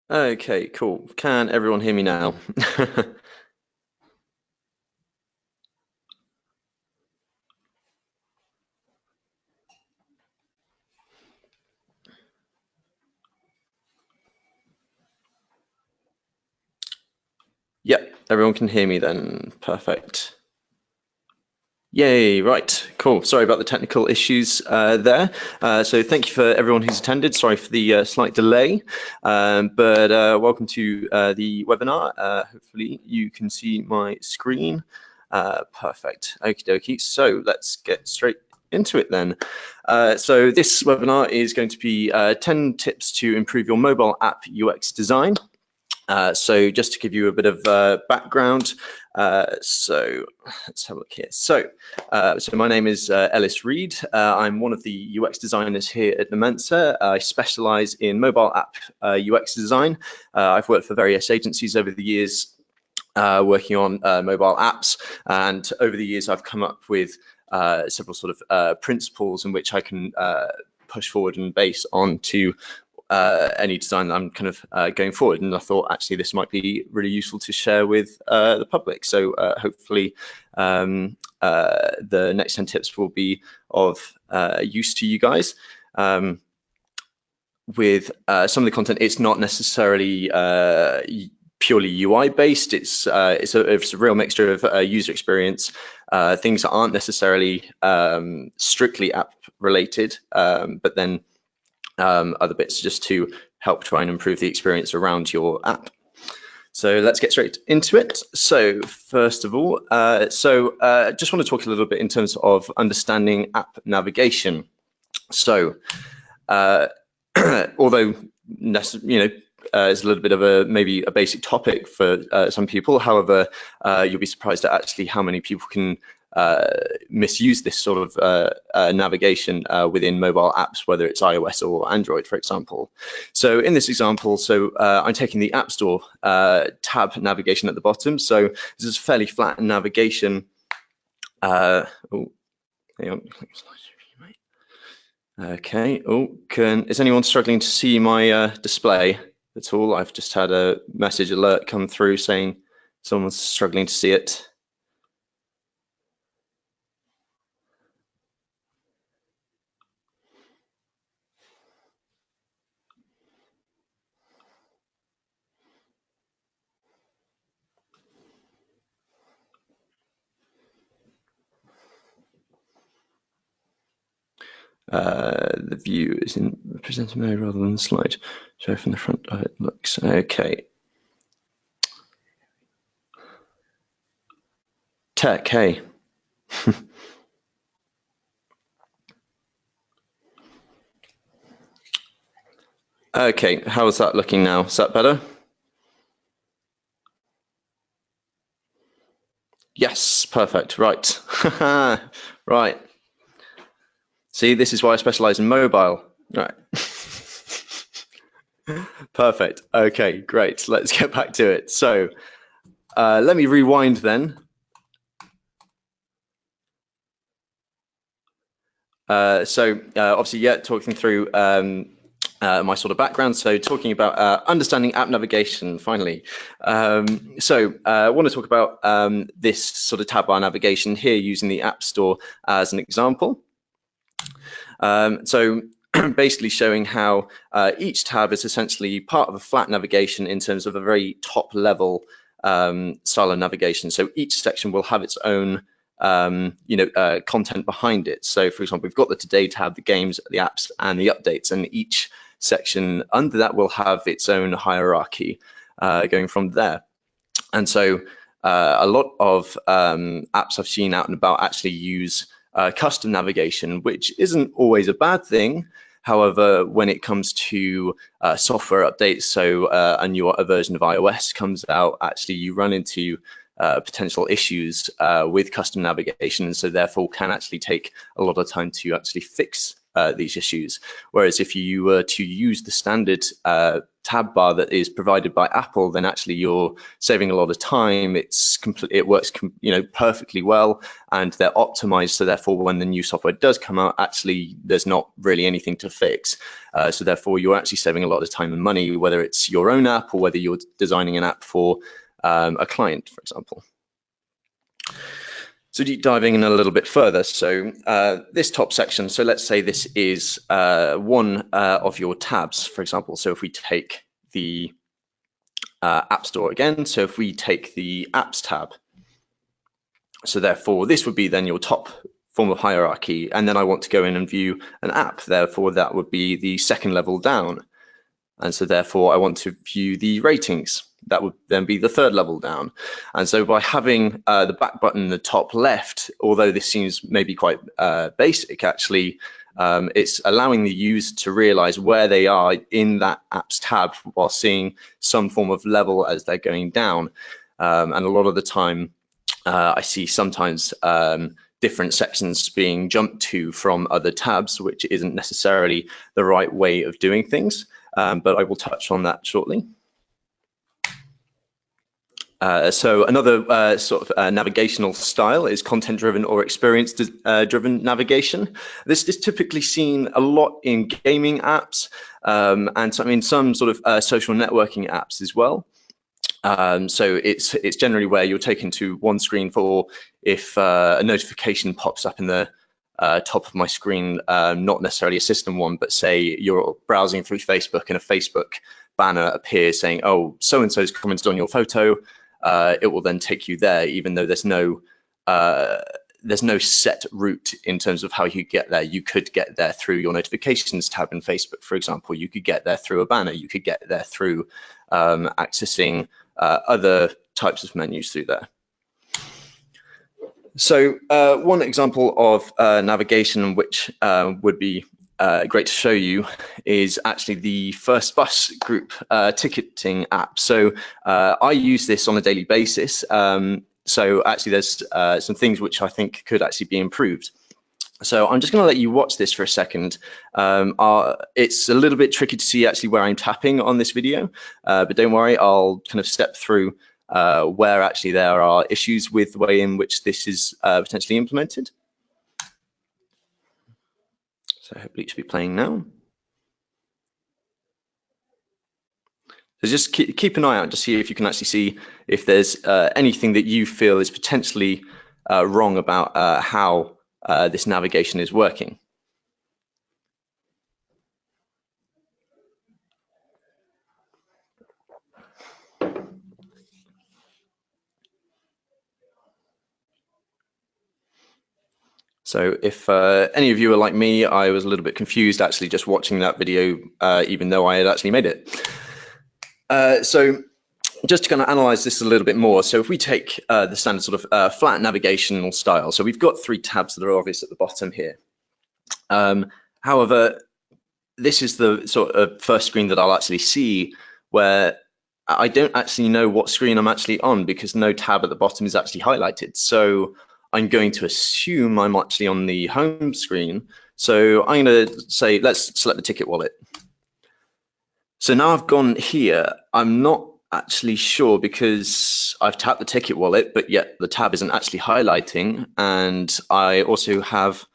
Okay, cool. Can everyone hear me now? Yep, everyone can hear me then. Perfect. Yay, right, cool. Sorry about the technical issues there. So thank you for everyone who's attended. Sorry for the slight delay, but welcome to the webinar. Hopefully you can see my screen. Perfect, okie dokie. So let's get straight into it then. So this webinar is going to be 10 tips to improve your mobile app UX design. So just to give you a bit of background, so let's have a look here. So my name is Ellis Reed. I'm one of the UX designers here at Nomensa. I specialize in mobile app UX design. I've worked for various agencies over the years working on mobile apps, and over the years I've come up with several sort of principles in which I can push forward and base on to any design that I'm kind of going forward. And I thought actually this might be really useful to share with the public. So hopefully the next 10 tips will be of use to you guys. With some of the content, it's not necessarily purely UI based. It's a real mixture of user experience, things that aren't necessarily strictly app related, but then other bits just to help try and improve the experience around your app. So let's get straight into it. So first of all, just want to talk a little bit in terms of understanding app navigation. So although it's a little bit of maybe a basic topic for some people, however, you'll be surprised at actually how many people can misuse this sort of navigation within mobile apps, whether it's iOS or Android, for example. So in this example, I'm taking the App Store tab navigation at the bottom. So this is fairly flat navigation. Hang on. Okay. Is anyone struggling to see my display at all? I've just had a message alert come through saying someone's struggling to see it. The view is in presenter mode rather than the slide. Show from the front how it looks. Okay. Tech, hey. Okay, how is that looking now? Is that better? Yes, perfect. Right. Right. See, this is why I specialize in mobile. Right. Perfect. Okay, great. Let's get back to it. So let me rewind then. Obviously, talking through my sort of background. So talking about understanding app navigation, finally. I want to talk about this sort of tab bar navigation here using the App Store as an example. Basically showing how each tab is essentially part of a flat navigation in terms of a very top level style of navigation. So each section will have its own content behind it. So for example, we've got the Today tab, the games, the apps, and the updates, and each section under that will have its own hierarchy going from there. And so a lot of apps I've seen out and about actually use custom navigation, which isn't always a bad thing. However, when it comes to software updates, so a newer version of iOS comes out, actually you run into potential issues with custom navigation, and so therefore can actually take a lot of time to actually fix these issues. Whereas if you were to use the standard tab bar that is provided by Apple, then actually you're saving a lot of time. It works perfectly well, and they're optimized. So therefore, when the new software does come out, actually there's not really anything to fix. So therefore, you're actually saving a lot of time and money, whether it's your own app or whether you're designing an app for a client, for example. So deep diving in a little bit further, so this top section, so let's say this is one of your tabs, for example. So if we take the App Store again, so if we take the Apps tab, so therefore this would be then your top form of hierarchy, and then I want to go in and view an app, therefore that would be the second level down. And so therefore I want to view the ratings. That would then be the third level down. And so by having the back button in the top left, although this seems maybe quite basic, actually, it's allowing the user to realize where they are in that apps tab while seeing some form of level as they're going down. And a lot of the time, I see sometimes different sections being jumped to from other tabs, which isn't necessarily the right way of doing things. But I will touch on that shortly. So another sort of navigational style is content-driven or experience-driven navigation. This is typically seen a lot in gaming apps and some sort of social networking apps as well. So it's generally where you're taken to one screen for if a notification pops up in the top of my screen, not necessarily a system one, but say you're browsing through Facebook and a Facebook banner appears saying, oh, so-and-so's commented on your photo. It will then take you there, even though there's no set route in terms of how you get there. You could get there through your notifications tab in Facebook, for example. You could get there through a banner. You could get there through accessing other types of menus through there. So one example of navigation which would be great to show you is actually the First Bus group ticketing app. So I use this on a daily basis. So actually there's some things which I think could actually be improved. So I'm just going to let you watch this for a second. It's a little bit tricky to see actually where I'm tapping on this video, but don't worry, I'll kind of step through where actually there are issues with the way in which this is potentially implemented. So hopefully it should be playing now. So just keep an eye out to see if you can actually see if there's anything that you feel is potentially wrong about how this navigation is working. So if any of you are like me, I was a little bit confused actually just watching that video, even though I had actually made it. So just to kind of analyze this a little bit more, so if we take the standard sort of flat navigational style, so we've got three tabs that are obvious at the bottom here. However, this is the sort of first screen that I'll actually see where I don't actually know what screen I'm actually on because no tab at the bottom is actually highlighted. So I'm going to assume I'm actually on the home screen. So I'm going to say, let's select the ticket wallet. So now I've gone here. I'm not actually sure because I've tapped the ticket wallet, but yet the tab isn't actually highlighting. And I also have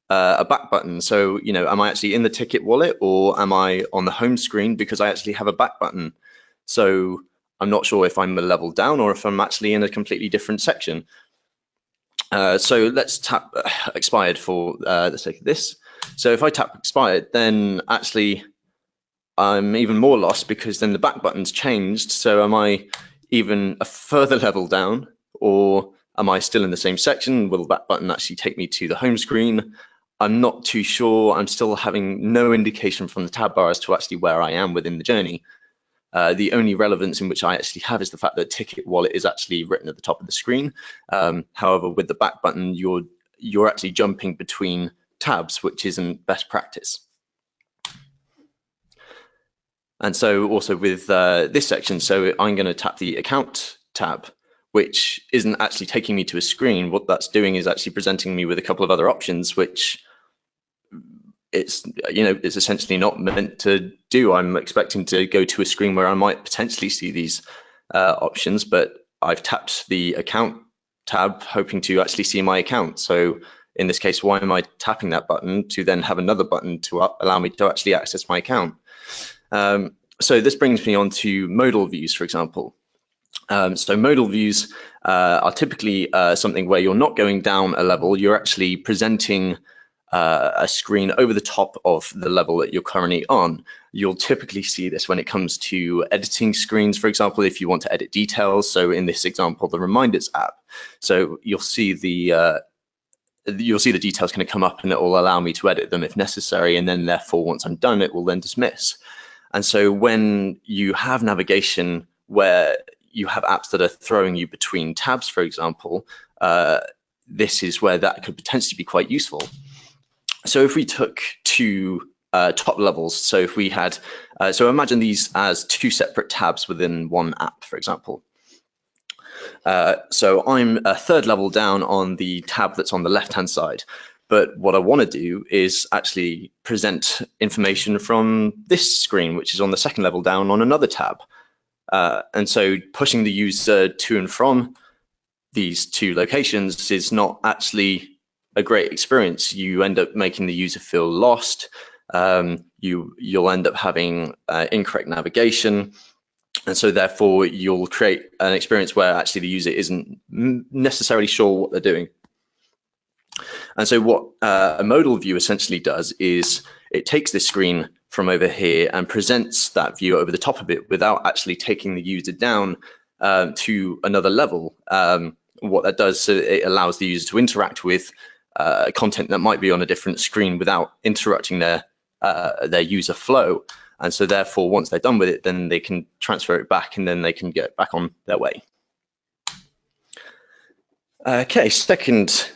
a back button. So, you know, am I actually in the ticket wallet or am I on the home screen because I actually have a back button? So I'm not sure if I'm a level down or if I'm actually in a completely different section. So let's tap expired for the sake of this. So if I tap expired, then actually I'm even more lost because then the back button's changed. So am I even a further level down or am I still in the same section? Will the back button actually take me to the home screen? I'm not too sure. I'm still having no indication from the tab bar as to actually where I am within the journey. The only relevance in which I actually have is the fact that ticket wallet is actually written at the top of the screen. However, with the back button, you're actually jumping between tabs, which isn't best practice. And so also with this section, so I'm going to tap the account tab, which isn't actually taking me to a screen. What that's doing is actually presenting me with a couple of other options, which it's it's essentially not meant to do. I'm expecting to go to a screen where I might potentially see these options, but I've tapped the account tab hoping to actually see my account. So in this case, why am I tapping that button to then have another button to allow me to actually access my account? So this brings me on to modal views, for example. So modal views are typically something where you're not going down a level, you're actually presenting a screen over the top of the level that you're currently on. You'll typically see this when it comes to editing screens, for example, if you want to edit details. So in this example, the Reminders app. So you'll see the details kind of come up and it will allow me to edit them if necessary. And then therefore, once I'm done, it will then dismiss. And so when you have navigation where you have apps that are throwing you between tabs, for example, this is where that could potentially be quite useful. So if we took two top levels, so if we had, so imagine these as two separate tabs within one app, for example. So I'm a third level down on the tab that's on the left-hand side. But what I want to do is actually present information from this screen, which is on the second level down on another tab. And so pushing the user to and from these two locations is not actually a great experience. You end up making the user feel lost. You'll end up having incorrect navigation. And so therefore, you'll create an experience where actually the user isn't necessarily sure what they're doing. And so what a modal view essentially does is it takes this screen from over here and presents that view over the top of it without actually taking the user down to another level. What that does, so it allows the user to interact with content that might be on a different screen without interrupting their user flow. And so therefore, once they're done with it, then they can transfer it back and then they can get back on their way. Okay, second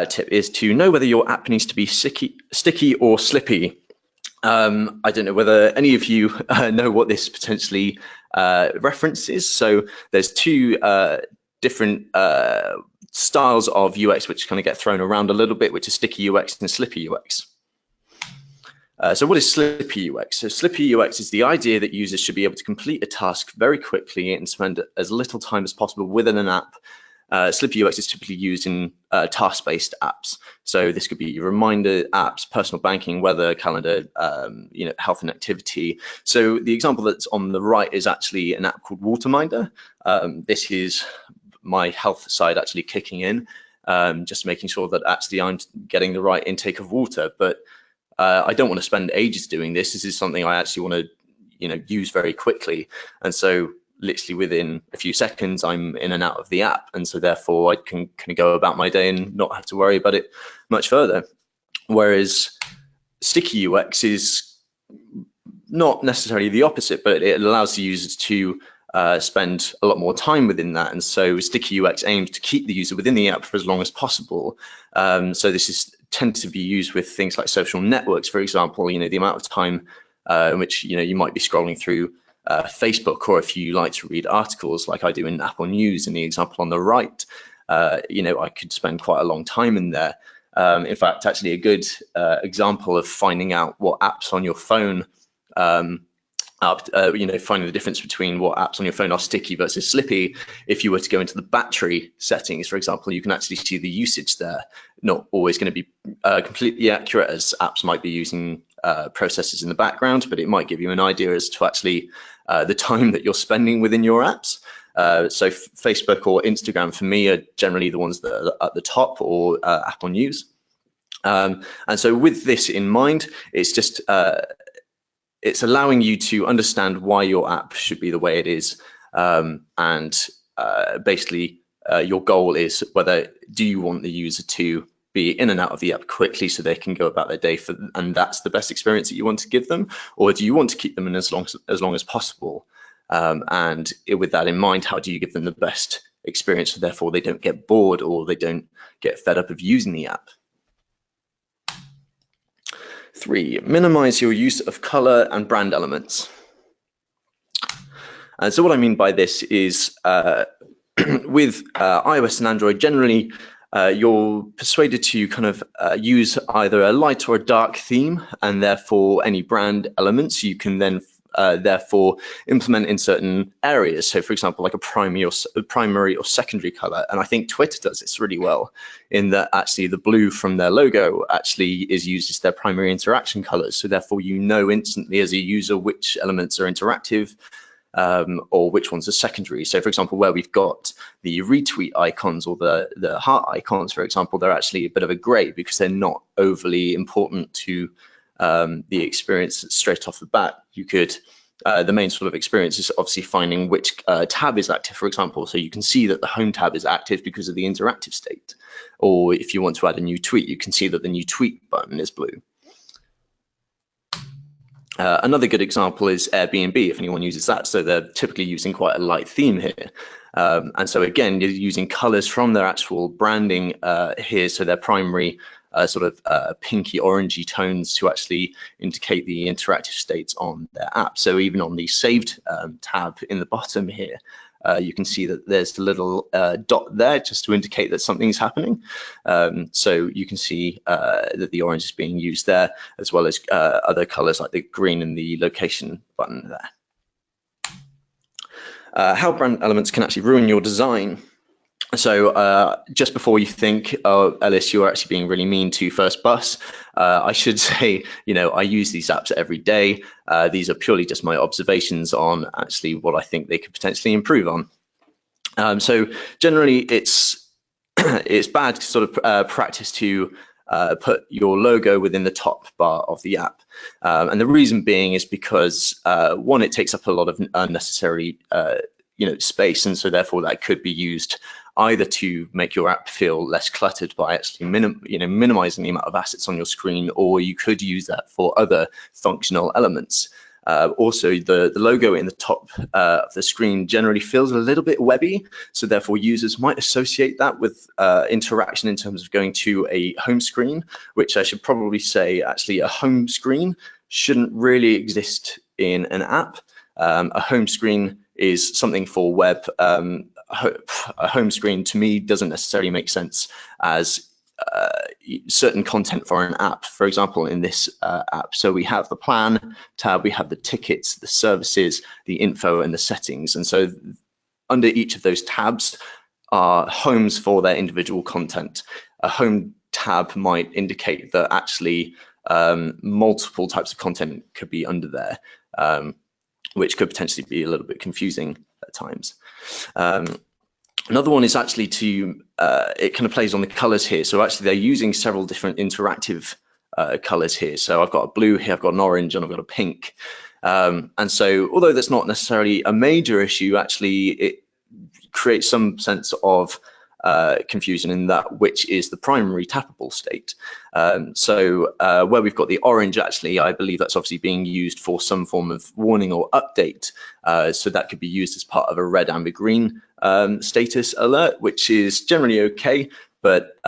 tip is to know whether your app needs to be sticky or slippy. I don't know whether any of you know what this potentially references. So there's two different styles of UX which kind of get thrown around a little bit, which is sticky UX and slippy UX. So what is slippy UX? So slippy UX is the idea that users should be able to complete a task very quickly and spend as little time as possible within an app. Slippy UX is typically used in task-based apps. So this could be reminder apps, personal banking, weather, calendar, health and activity. So the example that's on the right is actually an app called Waterminder. This is my health side actually kicking in, just making sure that actually I'm getting the right intake of water. But I don't want to spend ages doing this. This is something I actually want to, use very quickly. And so literally within a few seconds, I'm in and out of the app. And so therefore I can kind of go about my day and not have to worry about it much further. Whereas sticky UX is not necessarily the opposite, but it allows the users to spend a lot more time within that. And so sticky UX aims to keep the user within the app for as long as possible. So this tends to be used with things like social networks, for example, the amount of time in which, you might be scrolling through Facebook, or if you like to read articles like I do in Apple News in the example on the right, I could spend quite a long time in there. In fact, actually a good example of finding out what apps on your phone finding the difference between what apps on your phone are sticky versus slippy. If you were to go into the battery settings, for example, you can actually see the usage there. Not always going to be completely accurate, as apps might be using processes in the background, but it might give you an idea as to actually the time that you're spending within your apps. So Facebook or Instagram for me are generally the ones that are at the top, or Apple News. And so with this in mind, it's just it's allowing you to understand why your app should be the way it is. Basically, your goal is do you want the user to be in and out of the app quickly so they can go about their day, and that's the best experience that you want to give them, or do you want to keep them in as long as possible? And with that in mind, how do you give them the best experience so therefore they don't get bored or they don't get fed up of using the app? 3, minimize your use of color and brand elements. And so what I mean by this is with iOS and Android, generally, you're persuaded to kind of use either a light or a dark theme, and therefore any brand elements you can then therefore implement in certain areas. So for example, like a primary or secondary color. And I think Twitter does this really well in that actually the blue from their logo actually is used as their primary interaction colors. So therefore you know instantly as a user which elements are interactive, or which ones are secondary. So for example, where we've got the retweet icons or the heart icons, for example, they're actually a bit of a gray because they're not overly important to the experience straight off the bat. You could, the main sort of experience is obviously finding which tab is active, for example. So you can see that the home tab is active because of the interactive state. Or if you want to add a new tweet, you can see that the new tweet button is blue. Another good example is Airbnb, if anyone uses that. So they're typically using quite a light theme here. And so again, you're using colors from their actual branding here. So their primary sort of pinky orangey tones to actually indicate the interactive states on their app. So even on the saved tab in the bottom here, you can see that there's the little dot there just to indicate that something's happening. So you can see that the orange is being used there, as well as other colors like the green and the location button there. How brand elements can actually ruin your design. So just before you think, oh, Ellis, you're actually being really mean to First Bus, I should say, you know, I use these apps every day. These are purely just my observations on actually what I think they could potentially improve on. So generally, it's bad sort of practice to put your logo within the top bar of the app. And the reason being is because, one, it takes up a lot of unnecessary space, and so therefore that could be used either to make your app feel less cluttered by actually minimizing the amount of assets on your screen, or you could use that for other functional elements. Also, the logo in the top of the screen generally feels a little bit webby, so therefore users might associate that with interaction in terms of going to a home screen, which I should probably say actually a home screen shouldn't really exist in an app. A home screen is something for web. A home screen to me doesn't necessarily make sense as certain content for an app. For example, in this app, so we have the plan tab, we have the tickets, the services, the info, and the settings. And so under each of those tabs are homes for their individual content. A home tab might indicate that actually multiple types of content could be under there, which could potentially be a little bit confusing at times. Another one is actually it kind of plays on the colors here. So actually they're using several different interactive colors here. So I've got a blue here, I've got an orange, and I've got a pink. And so although that's not necessarily a major issue, actually it creates some sense of confusion in that which is the primary tappable state. So where we've got the orange, actually, I believe that's obviously being used for some form of warning or update. So that could be used as part of a red, amber, green status alert, which is generally okay, but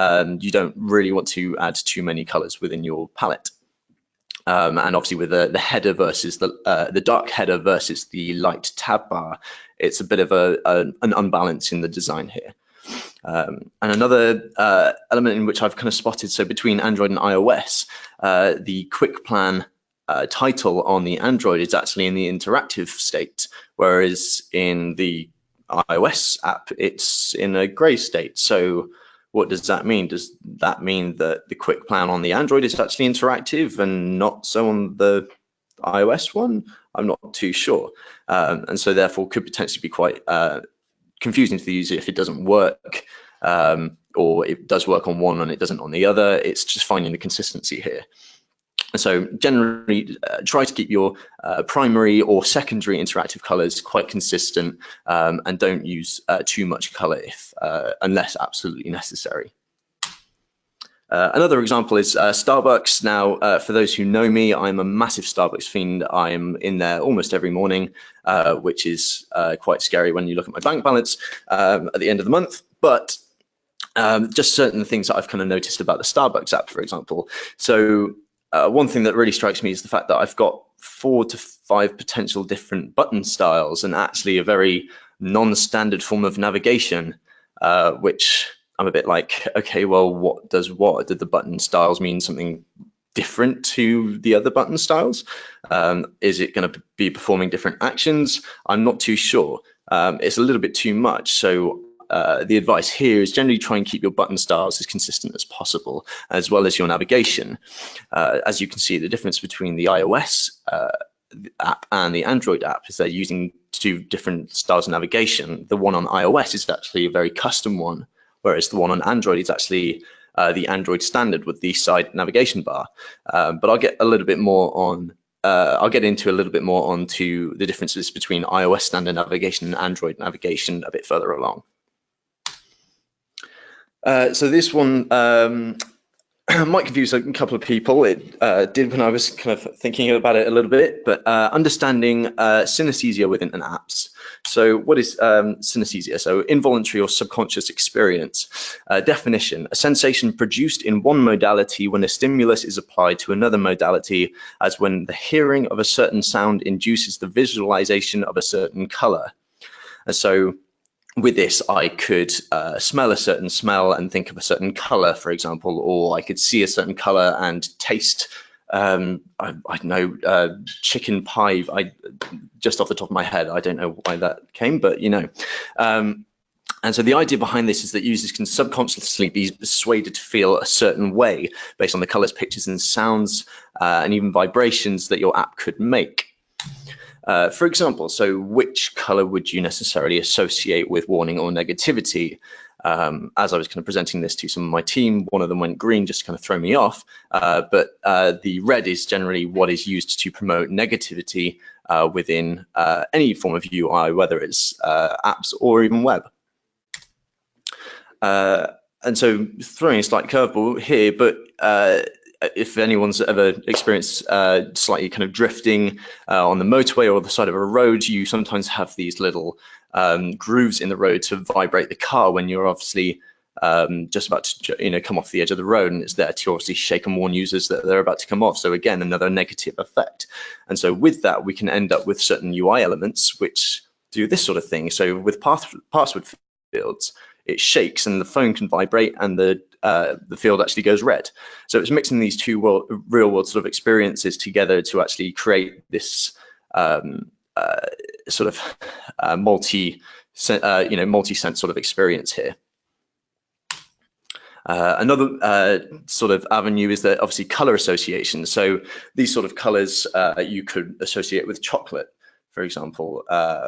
you don't really want to add too many colors within your palette. And obviously with the header versus the dark header versus the light tab bar, it's a bit of an unbalance in the design here. And another element in which I've kind of spotted, so between Android and iOS, the quick plan title on the Android is actually in the interactive state, whereas in the iOS app, it's in a gray state. So what does that mean? Does that mean that the quick plan on the Android is actually interactive and not so on the iOS one? I'm not too sure. And so therefore could potentially be quite confusing to the user if it doesn't work, or it does work on one and it doesn't on the other. It's just finding the consistency here. So generally try to keep your primary or secondary interactive colors quite consistent, and don't use too much color if unless absolutely necessary. Another example is Starbucks. Now, for those who know me, I'm a massive Starbucks fiend. I'm in there almost every morning, which is quite scary when you look at my bank balance at the end of the month. But just certain things that I've kind of noticed about the Starbucks app, for example. So one thing that really strikes me is the fact that I've got 4 to 5 potential different button styles and actually a very non-standard form of navigation, which I'm a bit like, okay, well, what does what? Did the button styles mean something different to the other button styles? Is it going to be performing different actions? I'm not too sure. It's a little bit too much. So the advice here is generally try and keep your button styles as consistent as possible, as well as your navigation. As you can see, the difference between the iOS app and the Android app is they're using two different styles of navigation. The one on iOS is actually a very custom one, whereas the one on Android is actually the Android standard with the side navigation bar. But I'll get a little bit more on. I'll get into a little bit more onto the differences between iOS standard navigation and Android navigation a bit further along. So this one might confuse a couple of people. It did when I was kind of thinking about it a little bit, but understanding synesthesia within apps. So what is synesthesia? So involuntary or subconscious experience. Definition: a sensation produced in one modality when a stimulus is applied to another modality, as when the hearing of a certain sound induces the visualization of a certain color. And so with this, I could smell a certain smell and think of a certain color, for example, or I could see a certain color and taste, I don't know, chicken pie. Just off the top of my head, I don't know why that came, but you know. And so the idea behind this is that users can subconsciously be persuaded to feel a certain way based on the colors, pictures, and sounds, and even vibrations that your app could make. For example, so which color would you necessarily associate with warning or negativity? As I was kind of presenting this to some of my team, one of them went green just to kind of throw me off. But the red is generally what is used to promote negativity within any form of UI, whether it's apps or even web. And so throwing a slight curveball here, but if anyone's ever experienced slightly kind of drifting on the motorway or the side of a road, you sometimes have these little grooves in the road to vibrate the car when you're obviously just about to come off the edge of the road, and it's there to obviously shake and warn users that they're about to come off. So again, another negative effect. And so with that, we can end up with certain UI elements which do this sort of thing. So with password fields, it shakes and the phone can vibrate and the field actually goes red. So it's mixing these two real world sort of experiences together to actually create this sort of multi-sense sort of experience here. Another sort of avenue is that obviously color association. So these sort of colors you could associate with chocolate, for example,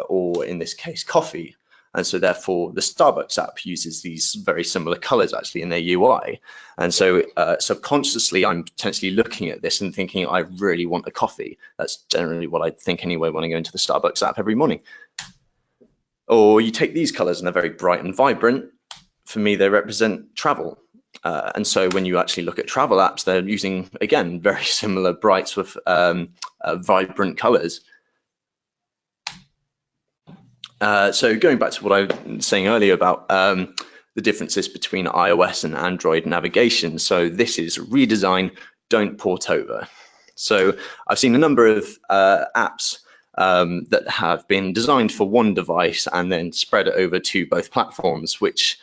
or in this case, coffee. And so therefore the Starbucks app uses these very similar colors actually in their UI. And so subconsciously, I'm potentially looking at this and thinking, I really want a coffee. That's generally what I think anyway when I go into the Starbucks app every morning. Or you take these colors and they're very bright and vibrant. For me, they represent travel. And so when you actually look at travel apps, they're using, again, very similar brights with vibrant colors. So going back to what I was saying earlier about the differences between iOS and Android navigation. So this is redesign, don't port over. So I've seen a number of apps that have been designed for one device and then spread over to both platforms, which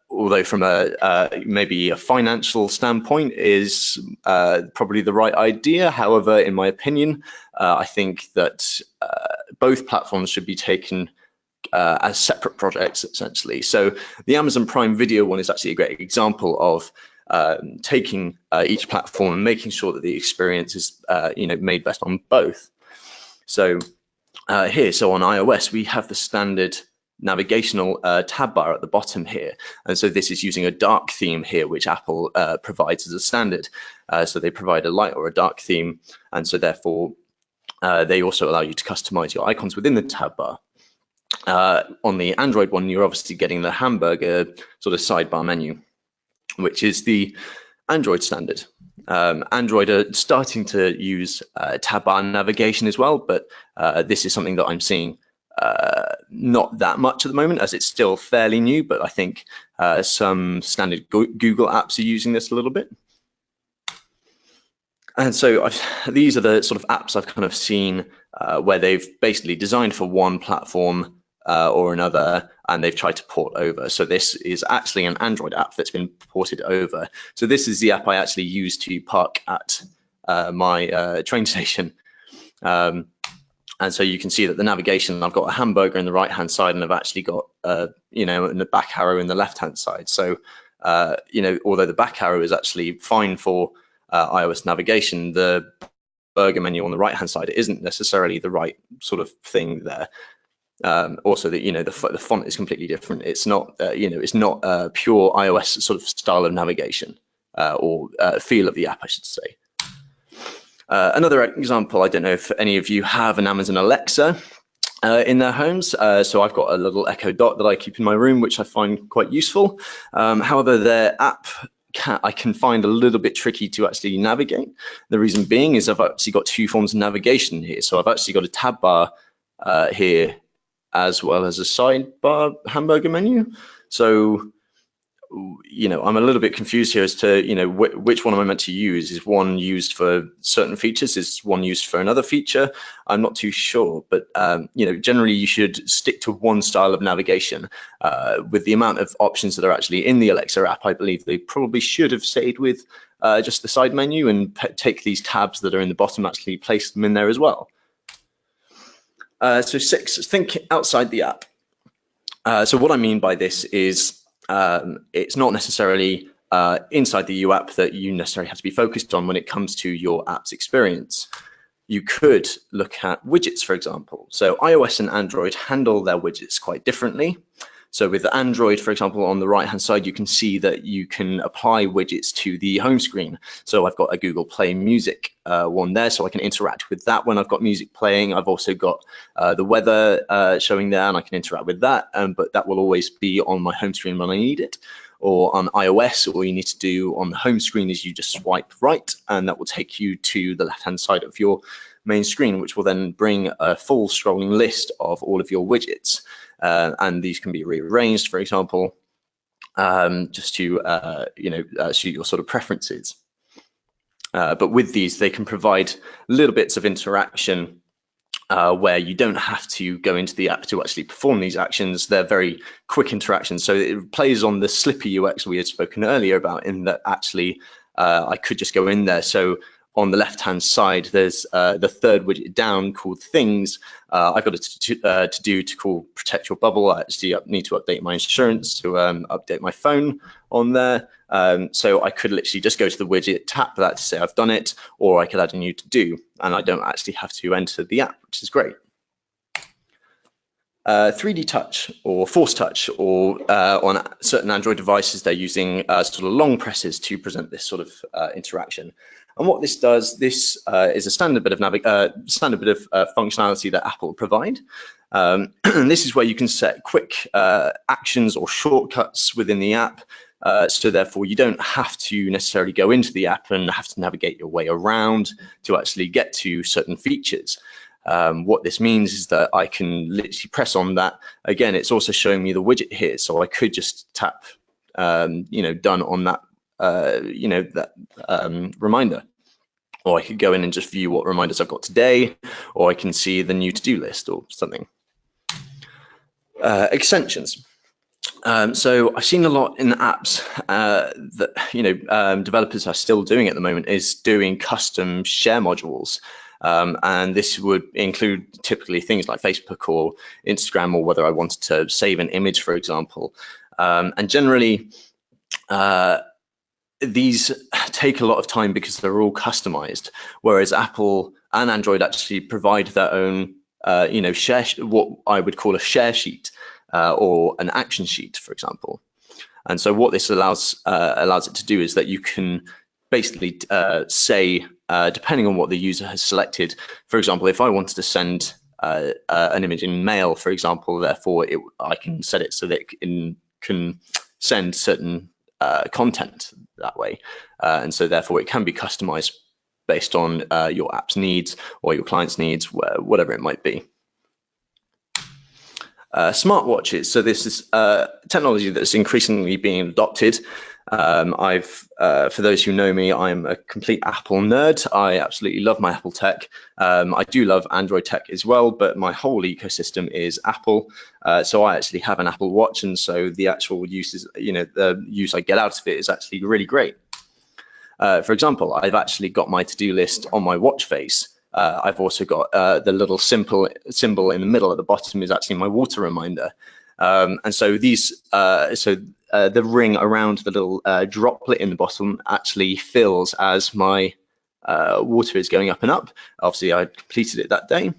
although from a maybe a financial standpoint is probably the right idea. However, in my opinion, I think that both platforms should be taken as separate projects, essentially. So the Amazon Prime Video one is actually a great example of taking each platform and making sure that the experience is made best on both. So here, so on iOS, we have the standard navigational tab bar at the bottom here, and so this is using a dark theme here, which Apple provides as a standard. So they provide a light or a dark theme, and so therefore they also allow you to customize your icons within the tab bar. On the Android one, you're obviously getting the hamburger sort of sidebar menu, which is the Android standard. Android are starting to use tab bar navigation as well, but this is something that I'm seeing not that much at the moment, as it's still fairly new, but I think some standard Google apps are using this a little bit. And so these are the sort of apps I've kind of seen where they've basically designed for one platform or another, and they've tried to port over. So this is actually an Android app that's been ported over. So this is the app I actually use to park at my train station. And so you can see that the navigation, I've got a hamburger in the right-hand side, and I've actually got, the back arrow in the left-hand side. So, although the back arrow is actually fine for iOS navigation, the burger menu on the right-hand side isn't necessarily the right sort of thing there. Also, the font is completely different. It's not, it's not a pure iOS sort of style of navigation or feel of the app, I should say. Another example, I don't know if any of you have an Amazon Alexa in their homes. So I've got a little Echo Dot that I keep in my room, which I find quite useful. However, their app I can find a little bit tricky to actually navigate. The reason being is I've actually got two forms of navigation here. So I've actually got a tab bar here, as well as a sidebar hamburger menu. So I'm a little bit confused here as to, which one am I meant to use? Is one used for certain features? Is one used for another feature? I'm not too sure, but, generally you should stick to one style of navigation. With the amount of options that are actually in the Alexa app, I believe they probably should have stayed with just the side menu and take these tabs that are in the bottom, actually place them in there as well. So 6, think outside the app. So what I mean by this is, it's not necessarily inside the app that you necessarily have to be focused on when it comes to your app's experience. You could look at widgets, for example. So iOS and Android handle their widgets quite differently. So with Android, for example, on the right-hand side, you can see that you can apply widgets to the home screen. So I've got a Google Play Music one there, so I can interact with that when I've got music playing. I've also got the weather showing there, and I can interact with that, but that will always be on my home screen when I need it. Or on iOS, all you need to do on the home screen is you just swipe right, and that will take you to the left-hand side of your main screen, which will then bring a full scrolling list of all of your widgets. And these can be rearranged, for example, just to suit your sort of preferences. But with these, they can provide little bits of interaction where you don't have to go into the app to actually perform these actions. They're very quick interactions. So it plays on the slippy UX we had spoken earlier about, in that actually I could just go in there. So on the left-hand side, there's the third widget down called Things. I've got to do to call Protect Your Bubble. I actually need to update my insurance to update my phone on there. So I could literally just go to the widget, tap that to say I've done it, or I could add a new to do, and I don't actually have to enter the app, which is great. 3D touch or force touch, or on certain Android devices, they're using sort of long presses to present this sort of interaction. And what this does, this is a standard bit of functionality that Apple provide. And this is where you can set quick actions or shortcuts within the app. So therefore, you don't have to necessarily go into the app and have to navigate your way around to actually get to certain features. What this means is that I can literally press on that. Again, it's also showing me the widget here, so I could just tap, done on that, reminder. Or I could go in and just view what reminders I've got today, or I can see the new to-do list or something. Extensions. So I've seen a lot in apps that developers are still doing at the moment, is doing custom share modules. And this would include typically things like Facebook or Instagram, or whether I wanted to save an image, for example. And generally, these take a lot of time because they're all customized, whereas Apple and Android actually provide their own, what I would call a share sheet or an action sheet, for example. And so what this allows it to do is that you can basically say, depending on what the user has selected, for example, if I wanted to send an image in mail, for example, therefore I can set it so that it can send certain content that way. And so therefore it can be customized based on your app's needs or your client's needs, whatever it might be. smartwatches. So this is technology that's increasingly being adopted. For those who know me, I'm a complete Apple nerd. I absolutely love my Apple tech. I do love Android tech as well, but my whole ecosystem is Apple. So I actually have an Apple Watch, and so the actual use is, the use I get out of it is actually really great. For example, I've actually got my to-do list on my watch face. I've also got the little symbol in the middle at the bottom is actually my water reminder. And so the ring around the little droplet in the bottom actually fills as my water is going up and up. Obviously, I completed it that day.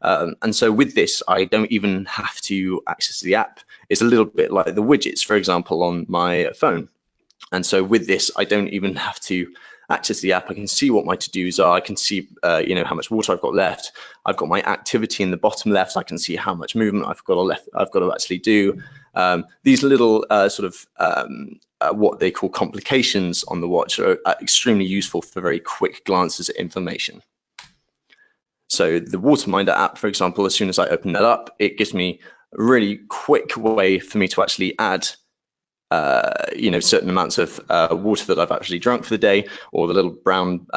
And so with this, I don't even have to access the app. It's a little bit like the widgets, for example, on my phone. And so with this, I don't even have to access the app. I can see what my to-dos are. I can see, how much water I've got left. I've got my activity in the bottom left. I can see how much movement I've got to actually do. These little what they call complications on the watch are extremely useful for very quick glances at information. So the Waterminder app, for example, as soon as I open that up, it gives me a really quick way for me to actually add certain amounts of water that I've actually drunk for the day, or the little brown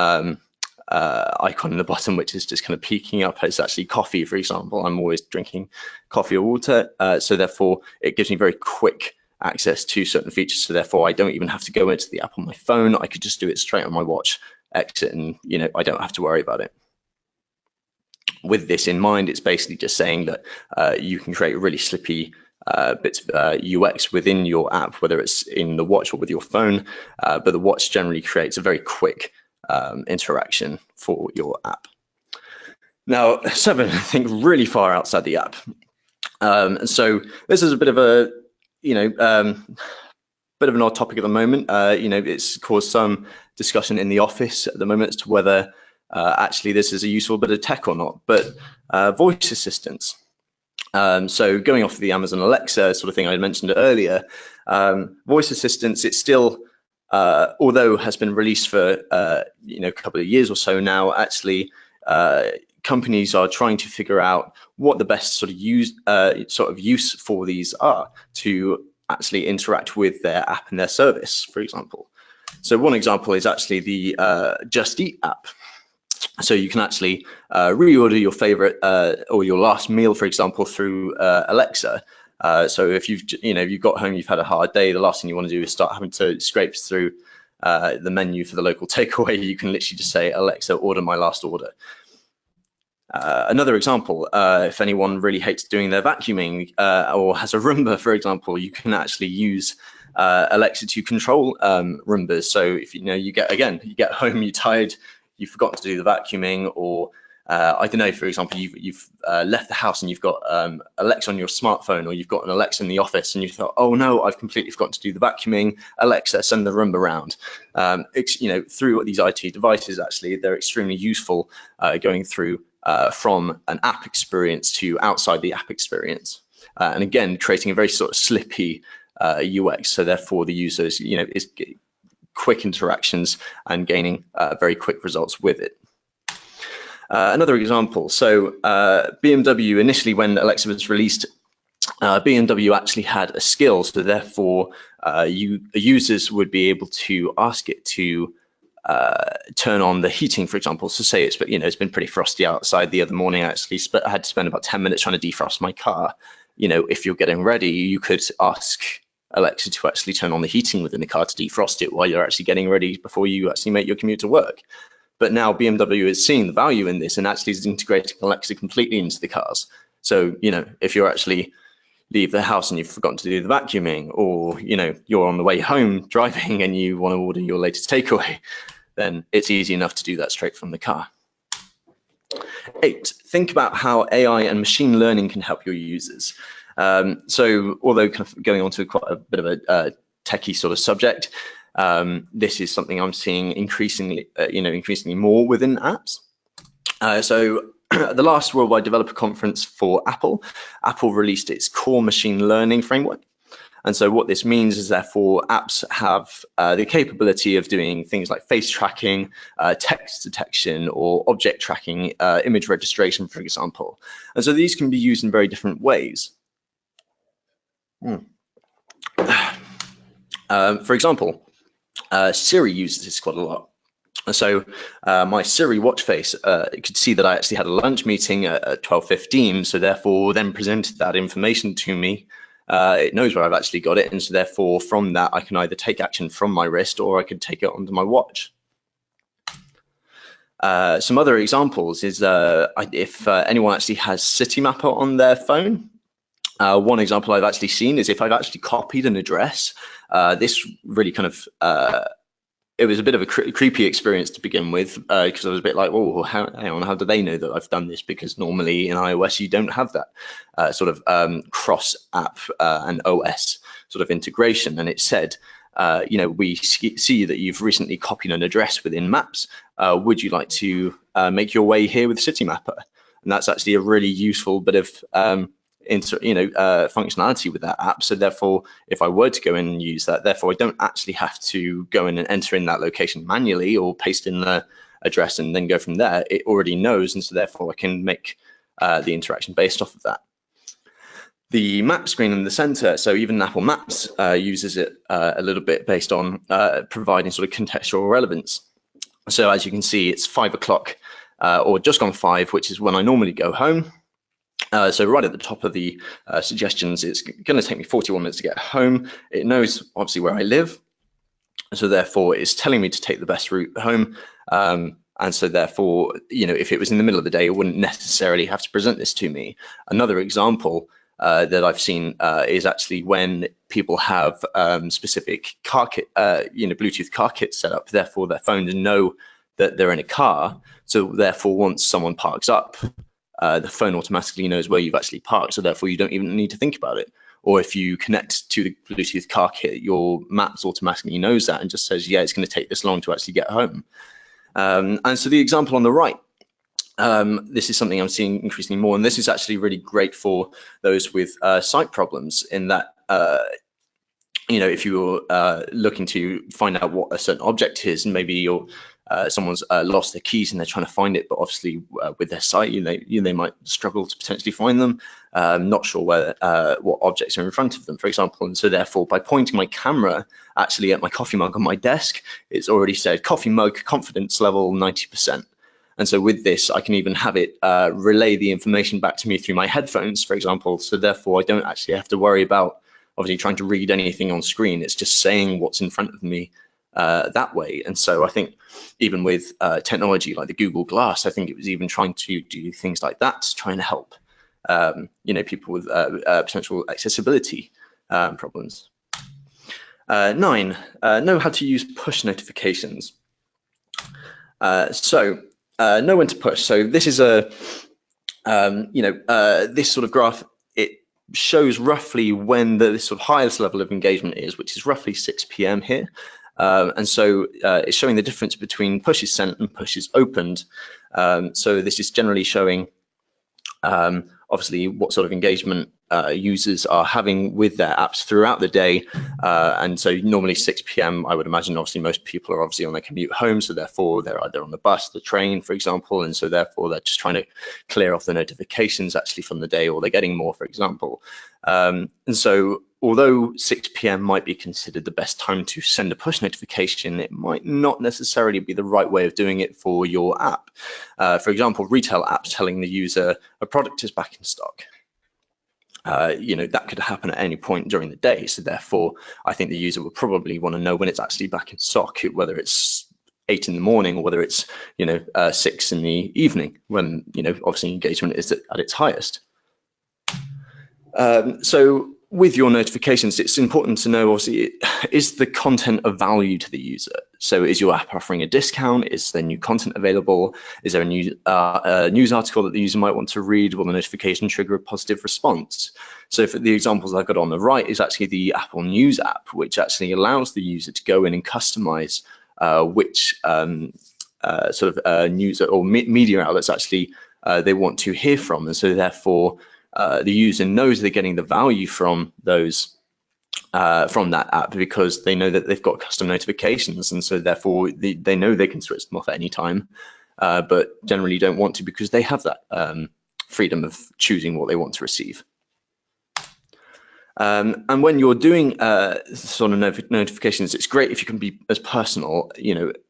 icon in the bottom, which is just kind of peeking up. It's actually coffee, for example. I'm always drinking coffee or water. So therefore, it gives me very quick access to certain features. So therefore, I don't even have to go into the app on my phone. I could just do it straight on my watch, exit, and I don't have to worry about it. With this in mind, it's basically just saying that you can create really slippy bits of UX within your app, whether it's in the watch or with your phone, but the watch generally creates a very quick interaction for your app. Now, 7, I think, really far outside the app. And so this is a bit of a, bit of an odd topic at the moment. It's caused some discussion in the office at the moment as to whether actually this is a useful bit of tech or not, but voice assistants. So going off the Amazon Alexa sort of thing I mentioned earlier, voice assistants, it's still, although has been released for a couple of years or so now, actually companies are trying to figure out what the best sort of use for these are to actually interact with their app and their service, for example. So one example is actually the Just Eat app. So you can actually reorder your favorite or your last meal, for example, through Alexa. So if you've got home, you've had a hard day, the last thing you want to do is start having to scrape through the menu for the local takeaway. You can literally just say, Alexa, order my last order. Another example, if anyone really hates doing their vacuuming or has a Roomba, for example, you can actually use Alexa to control Roombas. So if you get home, you're tired, you forgot to do the vacuuming, or I don't know, for example, you've left the house and you've got Alexa on your smartphone, or you've got an Alexa in the office and you thought, oh no, I've completely forgotten to do the vacuuming. Alexa, send the Roomba around. Through these IT devices, actually, they're extremely useful going through from an app experience to outside the app experience. And again, creating a very sort of slippy UX. So therefore the users, is quick interactions and gaining very quick results with it. Another example, so BMW, initially when Alexa was released, BMW actually had a skill, so therefore users would be able to ask it to turn on the heating, for example. So say it's been pretty frosty outside the other morning, actually, but I had to spend about 10 minutes trying to defrost my car. If you're getting ready, you could ask Alexa to actually turn on the heating within the car to defrost it while you're actually getting ready before you actually make your commute to work. But now BMW is seeing the value in this and actually is integrating Alexa completely into the cars. So, if you're actually leave the house and you've forgotten to do the vacuuming, or, you're on the way home driving and you want to order your latest takeaway, then it's easy enough to do that straight from the car. 8, think about how AI and machine learning can help your users. So although kind of going on to quite a bit of a techie sort of subject, this is something I'm seeing increasingly more within apps. So the last Worldwide Developer Conference for Apple released its core machine learning framework. And so what this means is therefore apps have the capability of doing things like face tracking, text detection, or object tracking, image registration, for example. And so these can be used in very different ways. For example, Siri uses this quite a lot. So my Siri watch face, it could see that I actually had a lunch meeting at 12:15, so therefore then presented that information to me. It knows where I've actually got it, and so therefore from that I can either take action from my wrist or I could take it onto my watch. Some other examples is if anyone actually has Citymapper on their phone. One example I've actually seen is if I've actually copied an address. This really kind of it was a bit of a creepy experience to begin with, because I was a bit like, oh, hang on, how do they know that I've done this? Because normally in iOS you don't have that sort of cross app and OS sort of integration. And it said, we see that you've recently copied an address within Maps. Would you like to make your way here with Citymapper? And that's actually a really useful bit of functionality with that app. So therefore, if I were to go in and use that, therefore I don't actually have to go in and enter in that location manually or paste in the address and then go from there. It already knows, and so therefore I can make the interaction based off of that. The map screen in the center, so even Apple Maps uses it a little bit based on providing sort of contextual relevance. So as you can see, it's 5 o'clock or just gone 5, which is when I normally go home. So right at the top of the suggestions, it's going to take me 41 minutes to get home. It knows obviously where I live, so therefore it's telling me to take the best route home. And so therefore, if it was in the middle of the day, it wouldn't necessarily have to present this to me. Another example that I've seen is actually when people have specific car kit, Bluetooth car kits set up. Therefore, their phones know that they're in a car. So therefore, once someone parks up, the phone automatically knows where you've actually parked, so therefore you don't even need to think about it. Or if you connect to the Bluetooth car kit, your Maps automatically knows that and just says, yeah, it's going to take this long to actually get home. And so the example on the right, this is something I'm seeing increasingly more, and this is actually really great for those with sight problems in that, if you're looking to find out what a certain object is, and maybe someone's lost their keys and they're trying to find it, but obviously with their sight, they might struggle to potentially find them. Not sure what objects are in front of them, for example. And so therefore, by pointing my camera actually at my coffee mug on my desk, it's already said coffee mug confidence level 90%. And so with this, I can even have it relay the information back to me through my headphones, for example. So therefore, I don't actually have to worry about obviously trying to read anything on screen. It's just saying what's in front of me that way. And so I think even with technology like the Google Glass, I think it was even trying to do things like that to try and help people with potential accessibility problems. 9, know how to use push notifications. Know when to push. So this is this sort of graph. It shows roughly when the sort of highest level of engagement is, which is roughly 6 p.m. here. And so it's showing the difference between pushes sent and pushes opened. So this is generally showing obviously what sort of engagement users are having with their apps throughout the day. And so normally 6 p.m, I would imagine, obviously most people are obviously on their commute home. So therefore they're either on the bus, the train, for example. And so therefore they're just trying to clear off the notifications actually from the day, or they're getting more, for example. And so although 6 p.m. might be considered the best time to send a push notification, it might not necessarily be the right way of doing it for your app. For example, retail apps telling the user a product is back in stock. That could happen at any point during the day. So therefore, I think the user will probably want to know when it's actually back in stock, whether it's 8 in the morning or whether it's 6 in the evening, when obviously engagement is at its highest. So with your notifications, it's important to know, obviously, is the content of value to the user? So is your app offering a discount? Is there new content available? Is there a new news article that the user might want to read? Will the notification trigger a positive response? So for the examples I've got on the right is actually the Apple News app, which actually allows the user to go in and customize which sort of news or media outlets actually they want to hear from. And so therefore, the user knows they're getting the value from those from that app because they know that they've got custom notifications, and so therefore they know they can switch them off at any time, but generally don't want to because they have that freedom of choosing what they want to receive. And when you're doing sort of notifications, it's great if you can be as personal,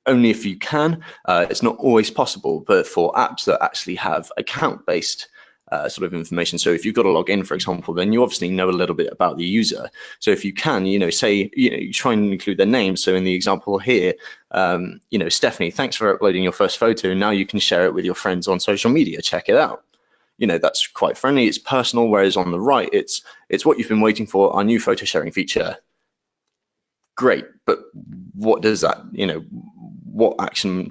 only if you can. It's not always possible, but for apps that actually have account-based sort of information. So if you've got to log in, for example, then you obviously know a little bit about the user. So if you can, say, you try and include their name. So in the example here, Stephanie, thanks for uploading your first photo. Now you can share it with your friends on social media. Check it out. That's quite friendly, it's personal, whereas on the right, it's what you've been waiting for, our new photo sharing feature. Great, but what does that, what action,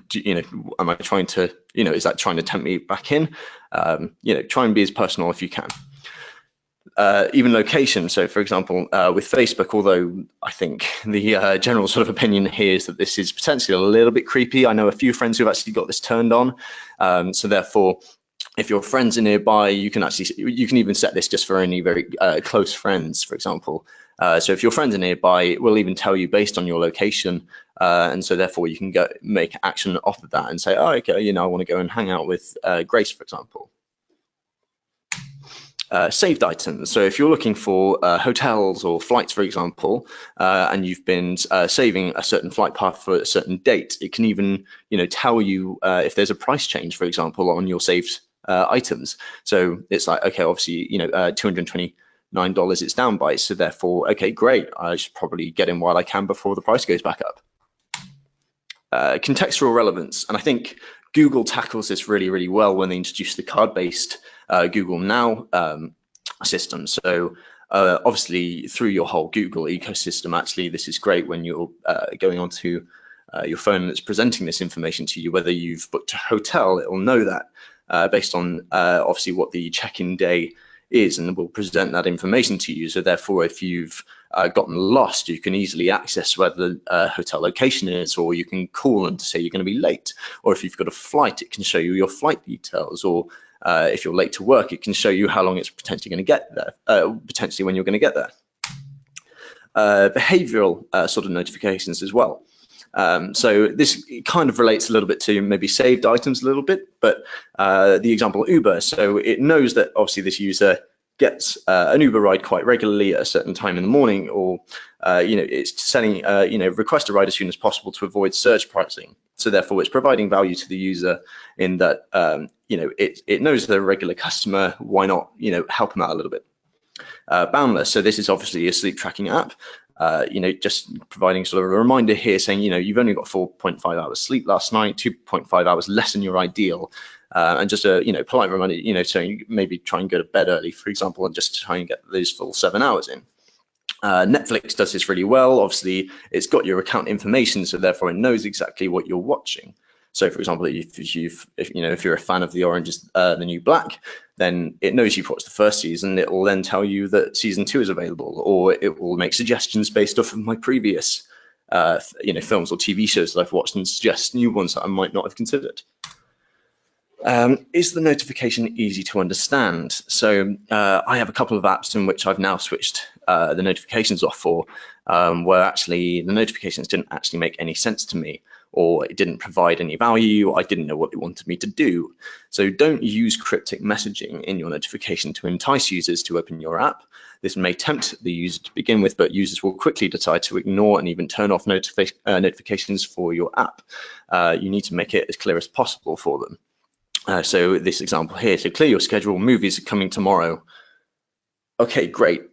am I trying to, is that trying to tempt me back in? Try and be as personal if you can. Even location. So for example, with Facebook, although I think the general sort of opinion here is that this is potentially a little bit creepy. I know a few friends who've actually got this turned on. So therefore, if your friends are nearby, you can even set this just for only very close friends, for example. So if your friends are nearby, it will even tell you based on your location. And so therefore you can make action off of that and say, oh, okay, I want to go and hang out with Grace, for example. Saved items. So if you're looking for hotels or flights, for example, and you've been saving a certain flight path for a certain date, it can even tell you if there's a price change, for example, on your saved items. So it's like, okay, obviously, $229 it's down by. So therefore, okay, great. I should probably get in while I can before the price goes back up. Contextual relevance. And I think Google tackles this really, really well when they introduced the card-based Google Now system. So obviously through your whole Google ecosystem, actually, this is great when you're going onto your phone and it's presenting this information to you. Whether you've booked a hotel, it will know that based on obviously what the check-in day is, and will present that information to you. So therefore, if you've gotten lost, you can easily access where the hotel location is, or you can call them to say you're going to be late. Or if you've got a flight, it can show you your flight details. Or if you're late to work, it can show you how long it's potentially going to get there, potentially when you're going to get there. Behavioral sort of notifications as well. So this kind of relates a little bit to maybe saved items a little bit, but the example Uber. So it knows that obviously this user gets an Uber ride quite regularly at a certain time in the morning, or it's sending request a ride as soon as possible to avoid surge pricing. So therefore, it's providing value to the user in that it knows they're a regular customer. Why not help them out a little bit? Boundless. So this is obviously a sleep tracking app. Just providing sort of a reminder here saying, you've only got 4.5 hours sleep last night, 2.5 hours less than your ideal. And just a, polite reminder, so you maybe try and go to bed early, for example, and just try and get those full 7 hours in. Netflix does this really well. Obviously, it's got your account information, so therefore it knows exactly what you're watching. So, for example, if you're a fan of The Orange is the New Black, then it knows you've watched the first season. It will then tell you that season 2 is available, or it will make suggestions based off of my previous, films or TV shows that I've watched and suggest new ones that I might not have considered. Is the notification easy to understand? So I have a couple of apps in which I've now switched the notifications off for, where actually the notifications didn't actually make any sense to me, or it didn't provide any value. I didn't know what they wanted me to do. So don't use cryptic messaging in your notification to entice users to open your app. This may tempt the user to begin with, but users will quickly decide to ignore and even turn off notifications for your app. You need to make it as clear as possible for them. So this example here, so clear your schedule, movies are coming tomorrow. Okay, great.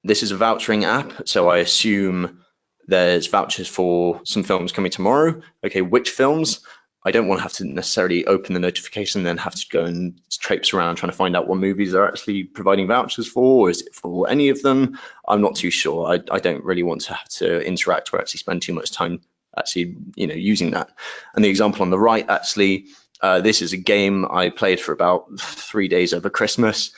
This is a vouchering app, so I assume there's vouchers for some films coming tomorrow. Okay, which films? I don't want to have to necessarily open the notification and then have to go and traipse around trying to find out what movies are actually providing vouchers for, or is it for any of them? I'm not too sure. I don't really want to have to interact or actually spend too much time actually, using that. And the example on the right, actually, this is a game I played for about 3 days over Christmas.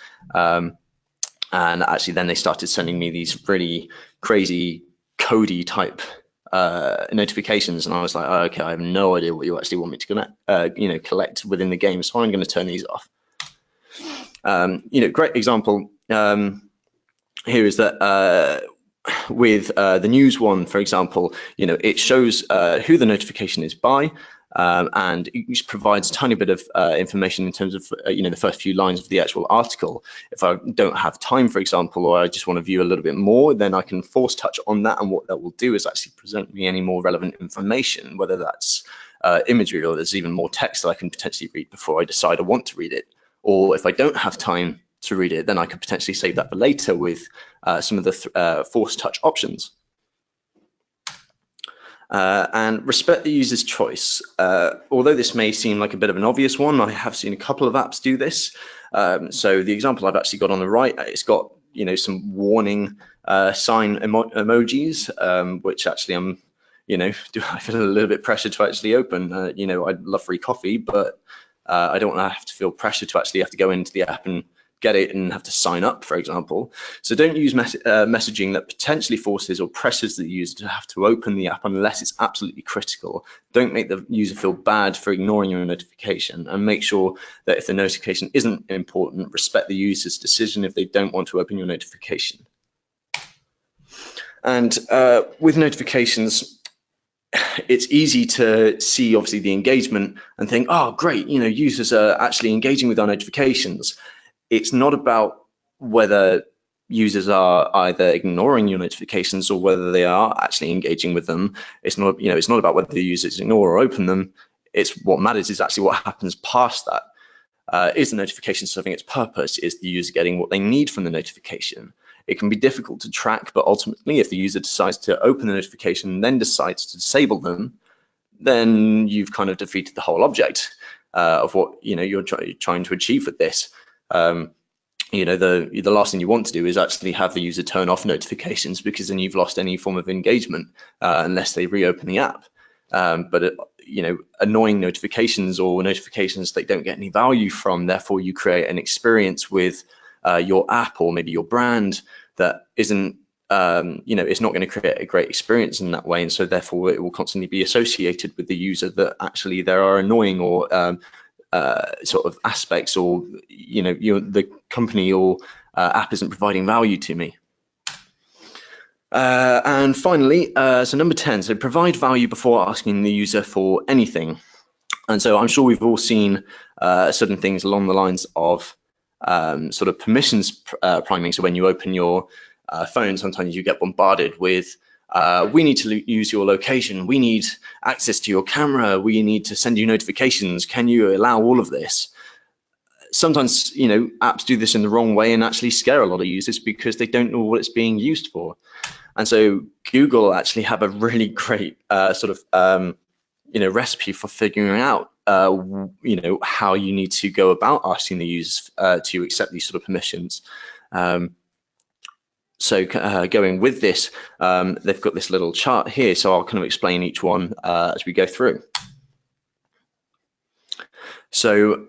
And actually then they started sending me these really crazy Cody type notifications, and I was like, oh, okay, I have no idea what you actually want me to collect within the game, so I'm going to turn these off. Great example here is that with the news one, for example, it shows who the notification is by, and it provides a tiny bit of information in terms of the first few lines of the actual article. If I don't have time, for example, or I just want to view a little bit more, then I can force touch on that, and what that will do is actually present me any more relevant information, whether that's imagery or there's even more text that I can potentially read before I decide I want to read it. Or if I don't have time to read it, then I could potentially save that for later with some of the force touch options. And respect the user's choice. Although this may seem like a bit of an obvious one, I have seen a couple of apps do this. So the example I've actually got on the right, it's got some warning sign emojis, which actually I feel a little bit pressured to actually open. I'd love free coffee, but I don't want to have to feel pressure to actually have to go into the app and get it and have to sign up, for example. So don't use messaging that potentially forces or presses the user to have to open the app unless it's absolutely critical. Don't make the user feel bad for ignoring your notification, and make sure that if the notification isn't important, respect the user's decision if they don't want to open your notification. And with notifications, it's easy to see obviously the engagement and think, oh great, users are actually engaging with our notifications. It's not about whether users are either ignoring your notifications or whether they are actually engaging with them. It's not, it's not about whether the users ignore or open them. It's what matters is actually what happens past that. Is the notification serving its purpose? Is the user getting what they need from the notification? It can be difficult to track, but ultimately, if the user decides to open the notification and then decides to disable them, then you've kind of defeated the whole object of what you're trying to achieve with this. The last thing you want to do is actually have the user turn off notifications, because then you've lost any form of engagement unless they reopen the app. But annoying notifications or notifications they don't get any value from, therefore you create an experience with your app or maybe your brand that isn't, it's not going to create a great experience in that way. And so therefore it will constantly be associated with the user that actually there are annoying or sort of aspects, or the company or app isn't providing value to me. And finally, so number 10, so provide value before asking the user for anything. And so I'm sure we've all seen certain things along the lines of sort of permissions priming. So when you open your phone, sometimes you get bombarded with we need to use your location, we need access to your camera, we need to send you notifications, can you allow all of this? Sometimes apps do this in the wrong way and actually scare a lot of users because they don't know what it's being used for. And so Google actually have a really great sort of recipe for figuring out how you need to go about asking the users to accept these sort of permissions. So going with this, they've got this little chart here, so I'll kind of explain each one as we go through. So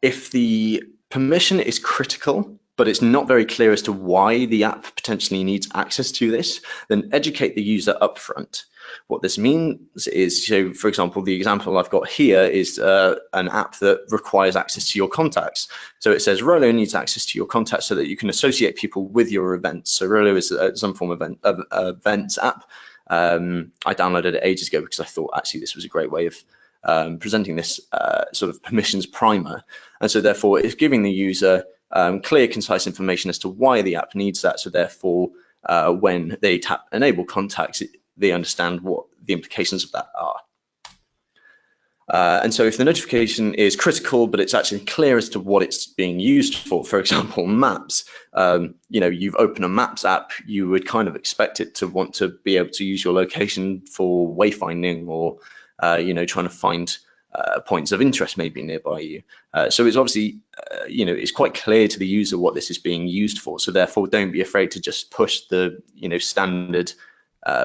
if the permission is critical, but it's not very clear as to why the app potentially needs access to this, then educate the user upfront. What this means is, so for example, the example I've got here is an app that requires access to your contacts. So it says Rolo needs access to your contacts so that you can associate people with your events. So Rolo is some form of events app. I downloaded it ages ago because I thought actually this was a great way of presenting this sort of permissions primer. And so therefore it's giving the user clear, concise information as to why the app needs that. So therefore, when they tap enable contacts, they understand what the implications of that are. And so if the notification is critical, but it's actually clear as to what it's being used for example, maps, you've opened a maps app, you would kind of expect it to want to be able to use your location for wayfinding or, trying to find points of interest maybe nearby you. So it's obviously, it's quite clear to the user what this is being used for. So therefore, don't be afraid to just push the, standard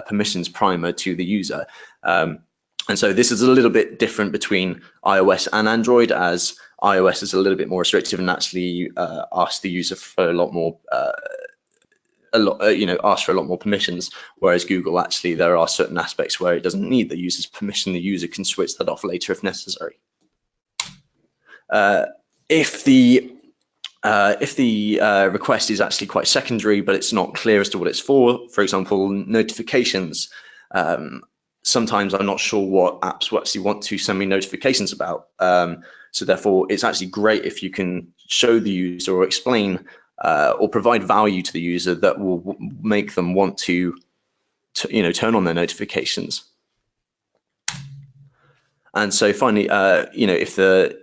permissions primer to the user. And so this is a little bit different between iOS and Android, as iOS is a little bit more restrictive and actually asks the user for a lot more, asks for a lot more permissions, whereas Google actually, there are certain aspects where it doesn't need the user's permission. The user can switch that off later if necessary. If the request is actually quite secondary, but it's not clear as to what it's for example, notifications, sometimes I'm not sure what apps will actually want to send me notifications about. So therefore, it's actually great if you can show the user or explain or provide value to the user that will make them want to turn on their notifications. And so finally, if the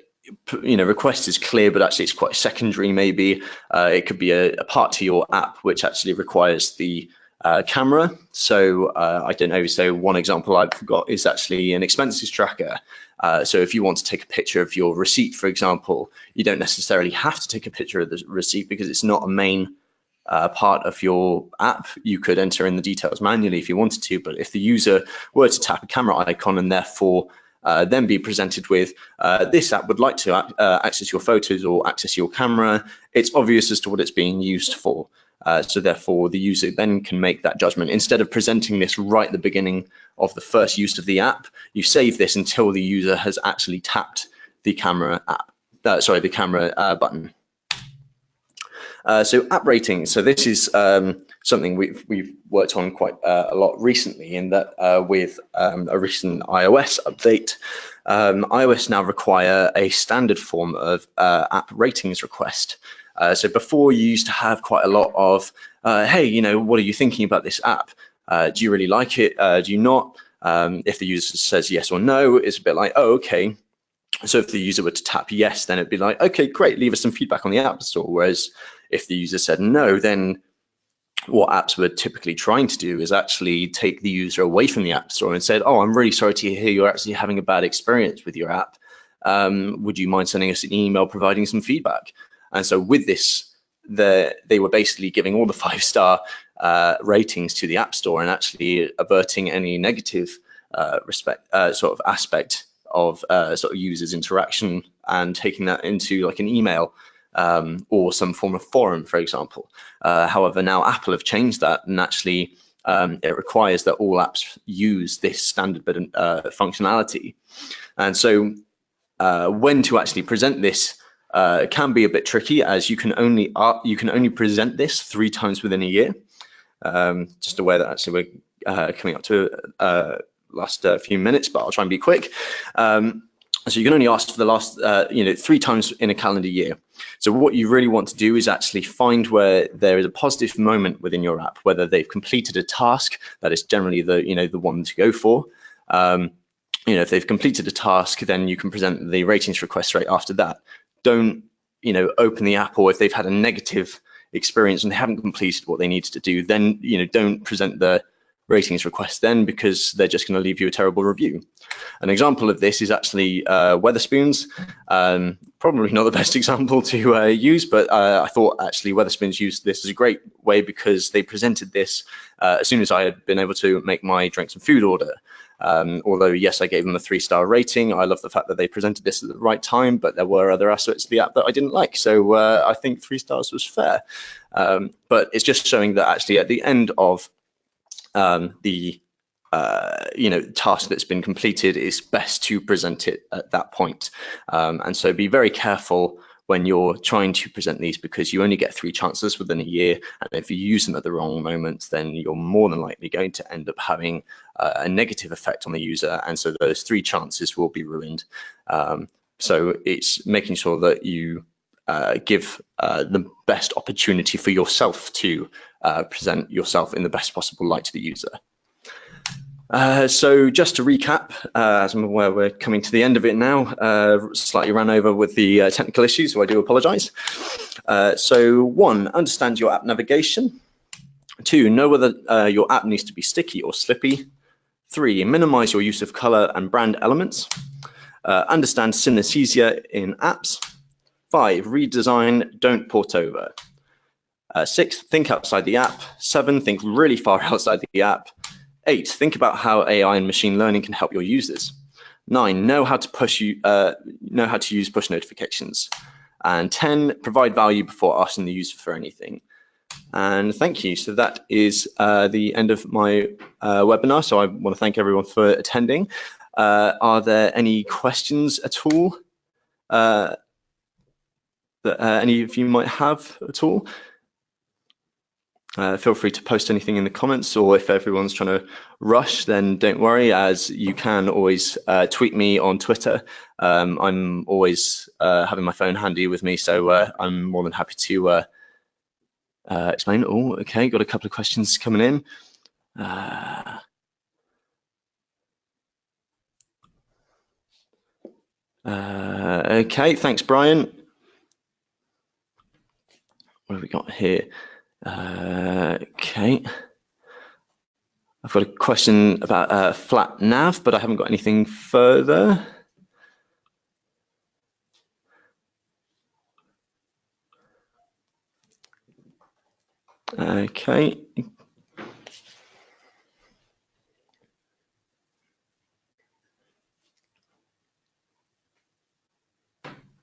request is clear, but actually it's quite secondary, maybe it could be a part to your app which actually requires the camera. So I don't know. So one example I've got is actually an expenses tracker. So if you want to take a picture of your receipt, for example, you don't necessarily have to take a picture of the receipt because it's not a main part of your app. You could enter in the details manually if you wanted to, but if the user were to tap a camera icon and therefore then be presented with this app would like to access your photos or access your camera, it's obvious as to what it's being used for. So therefore, the user then can make that judgment. Instead of presenting this right at the beginning of the first use of the app, you save this until the user has actually tapped the camera the camera button. So app ratings. So this is something we've worked on quite a lot recently, in that with a recent iOS update, iOS now require a standard form of app ratings request. So before, you used to have quite a lot of, hey, what are you thinking about this app? Do you really like it? Do you not? If the user says yes or no, it's a bit like, oh, okay. So if the user were to tap yes, then it'd be like, okay, great, leave us some feedback on the App Store. Whereas if the user said no, then what apps were typically trying to do is actually take the user away from the App Store and said, oh, I'm really sorry to hear you're actually having a bad experience with your app. Would you mind sending us an email providing some feedback? And so with this, they were basically giving all the 5-star ratings to the App Store and actually averting any negative sort of aspect of sort of users' interaction and taking that into like an email or some form of forum, for example. However, now Apple have changed that, and actually it requires that all apps use this standard bit of functionality. And so when to actually present this can be a bit tricky, as you can only present this 3 times within a year. Just aware that actually we're coming up to last few minutes, but I'll try and be quick. So you can only ask for the last 3 times in a calendar year. So what you really want to do is actually find where there is a positive moment within your app, whether they've completed a task. That is generally the one to go for. If they've completed a task, then you can present the ratings request right after that. Don't open the app, or if they've had a negative experience and they haven't completed what they needed to do, then don't present the ratings request then, because they're just going to leave you a terrible review. An example of this is actually Wetherspoons. Probably not the best example to use, but I thought actually Wetherspoons used this as a great way, because they presented this as soon as I had been able to make my drinks and food order. Although, yes, I gave them a 3-star rating. I love the fact that they presented this at the right time, but there were other aspects of the app that I didn't like. So I think 3 stars was fair. But it's just showing that actually at the end of the task that's been completed, it's best to present it at that point. And so be very careful when you're trying to present these, because you only get 3 chances within a year, and if you use them at the wrong moments, then you're more than likely going to end up having a negative effect on the user, and so those 3 chances will be ruined. So it's making sure that you give the best opportunity for yourself to present yourself in the best possible light to the user. So just to recap, as I'm aware we're coming to the end of it now, slightly ran over with the technical issues, so I do apologize. So 1, understand your app navigation. 2, know whether your app needs to be sticky or slippy. 3, minimize your use of color and brand elements. Understand synesthesia in apps. 5, redesign, don't port over. 6, think outside the app. 7, think really far outside the app. 8, think about how AI and machine learning can help your users. 9, know how to use push notifications. And 10, provide value before asking the user for anything. And thank you. So that is the end of my webinar. So I want to thank everyone for attending. Are there any questions at all that any of you might have at all? Feel free to post anything in the comments, or if everyone's trying to rush, then don't worry, as you can always tweet me on Twitter. I'm always having my phone handy with me, so I'm more than happy to explain. Oh, okay, got a couple of questions coming in. Okay, thanks, Brian. What have we got here? Okay. I've got a question about flat nav, but I haven't got anything further. Okay.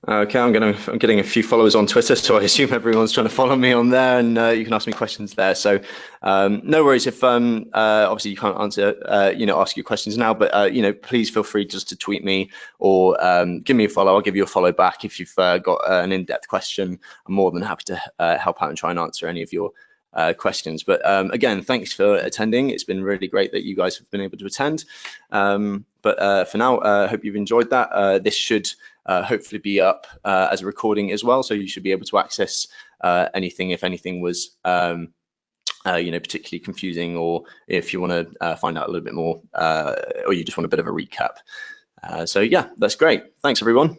Okay, I'm getting a few followers on Twitter, so I assume everyone's trying to follow me on there, and you can ask me questions there. So no worries if obviously you can't answer ask your questions now, but please feel free just to tweet me or give me a follow. I'll give you a follow back if you've got an in-depth question. I'm more than happy to help out and try and answer any of your questions. But again, thanks for attending. It's been really great that you guys have been able to attend. But for now, I hope you've enjoyed that. This should hopefully be up as a recording as well, so you should be able to access anything if anything was particularly confusing, or if you want to find out a little bit more, or you just want a bit of a recap. So yeah, that's great. Thanks, everyone.